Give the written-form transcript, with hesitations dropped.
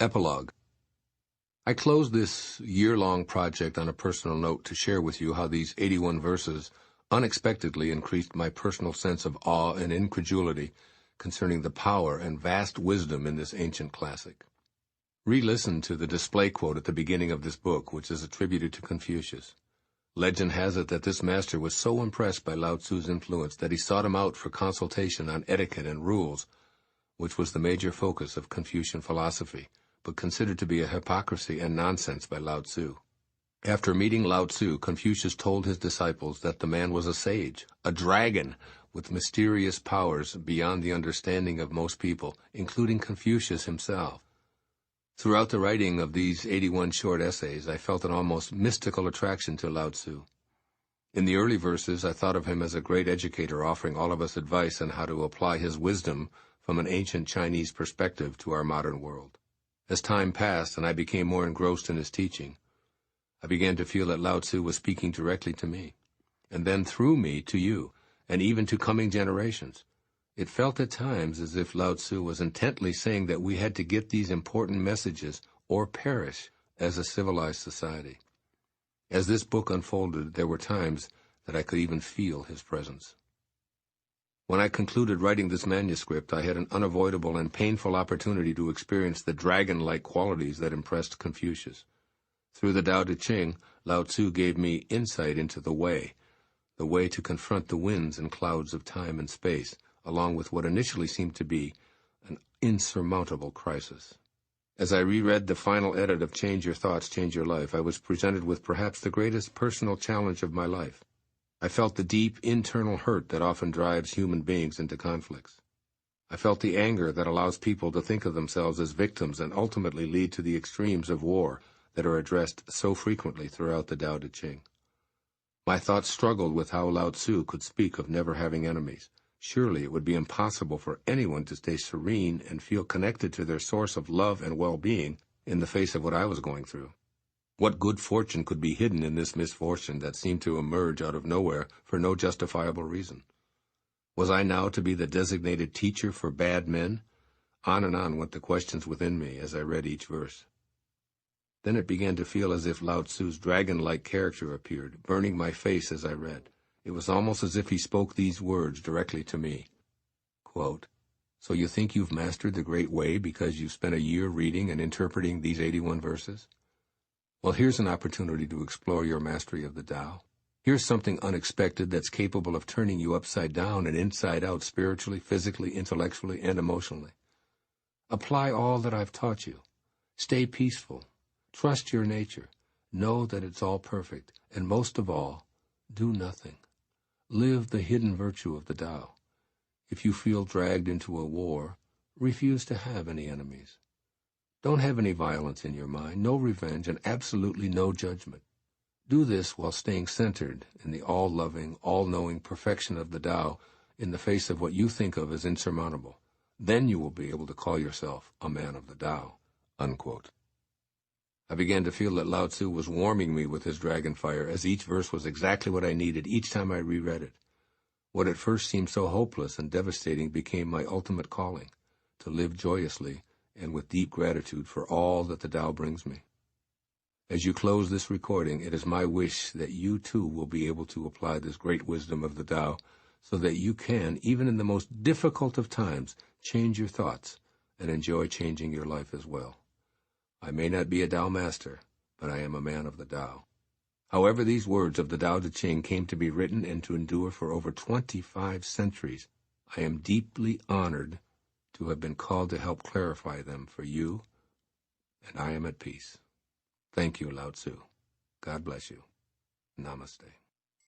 Epilogue. I close this year-long project on a personal note to share with you how these 81 verses unexpectedly increased my personal sense of awe and incredulity concerning the power and vast wisdom in this ancient classic. Re-listen to the display quote at the beginning of this book, which is attributed to Confucius. Legend has it that this master was so impressed by Lao Tzu's influence that he sought him out for consultation on etiquette and rules, which was the major focus of Confucian philosophy, but considered to be a hypocrisy and nonsense by Lao Tzu. After meeting Lao Tzu, Confucius told his disciples that the man was a sage, a dragon, with mysterious powers beyond the understanding of most people, including Confucius himself. Throughout the writing of these 81 short essays, I felt an almost mystical attraction to Lao Tzu. In the early verses, I thought of him as a great educator offering all of us advice on how to apply his wisdom from an ancient Chinese perspective to our modern world. As time passed and I became more engrossed in his teaching, I began to feel that Lao Tzu was speaking directly to me, and then through me to you, and even to coming generations. It felt at times as if Lao Tzu was intently saying that we had to get these important messages or perish as a civilized society. As this book unfolded, there were times that I could even feel his presence. When I concluded writing this manuscript, I had an unavoidable and painful opportunity to experience the dragon-like qualities that impressed Confucius. Through the Tao Te Ching, Lao Tzu gave me insight into the way to confront the winds and clouds of time and space, along with what initially seemed to be an insurmountable crisis. As I reread the final edit of Change Your Thoughts, Change Your Life, I was presented with perhaps the greatest personal challenge of my life. I felt the deep internal hurt that often drives human beings into conflicts. I felt the anger that allows people to think of themselves as victims and ultimately lead to the extremes of war that are addressed so frequently throughout the Tao Te Ching. My thoughts struggled with how Lao Tzu could speak of never having enemies. Surely it would be impossible for anyone to stay serene and feel connected to their source of love and well-being in the face of what I was going through. What good fortune could be hidden in this misfortune that seemed to emerge out of nowhere for no justifiable reason? Was I now to be the designated teacher for bad men? On and on went the questions within me as I read each verse. Then it began to feel as if Lao Tzu's dragon-like character appeared, burning my face as I read. It was almost as if he spoke these words directly to me. Quote, "So you think you've mastered the great way because you've spent a year reading and interpreting these 81 verses? Well, here's an opportunity to explore your mastery of the Tao. Here's something unexpected that's capable of turning you upside down and inside out spiritually, physically, intellectually, and emotionally. Apply all that I've taught you. Stay peaceful. Trust your nature. Know that it's all perfect. And most of all, do nothing. Live the hidden virtue of the Tao. If you feel dragged into a war, refuse to have any enemies. Don't have any violence in your mind, no revenge, and absolutely no judgment. Do this while staying centered in the all-loving, all-knowing perfection of the Tao in the face of what you think of as insurmountable. Then you will be able to call yourself a man of the Tao." Unquote. I began to feel that Lao Tzu was warming me with his dragon fire, as each verse was exactly what I needed each time I reread it. What at first seemed so hopeless and devastating became my ultimate calling, to live joyously and with deep gratitude for all that the Tao brings me. As you close this recording, it is my wish that you too will be able to apply this great wisdom of the Tao, so that you can, even in the most difficult of times, change your thoughts and enjoy changing your life as well. I may not be a Tao master, but I am a man of the Tao. However these words of the Tao Te Ching came to be written and to endure for over 25 centuries, I am deeply honored to have been called to help clarify them for you, and I am at peace. Thank you, Lao Tzu. God bless you. Namaste.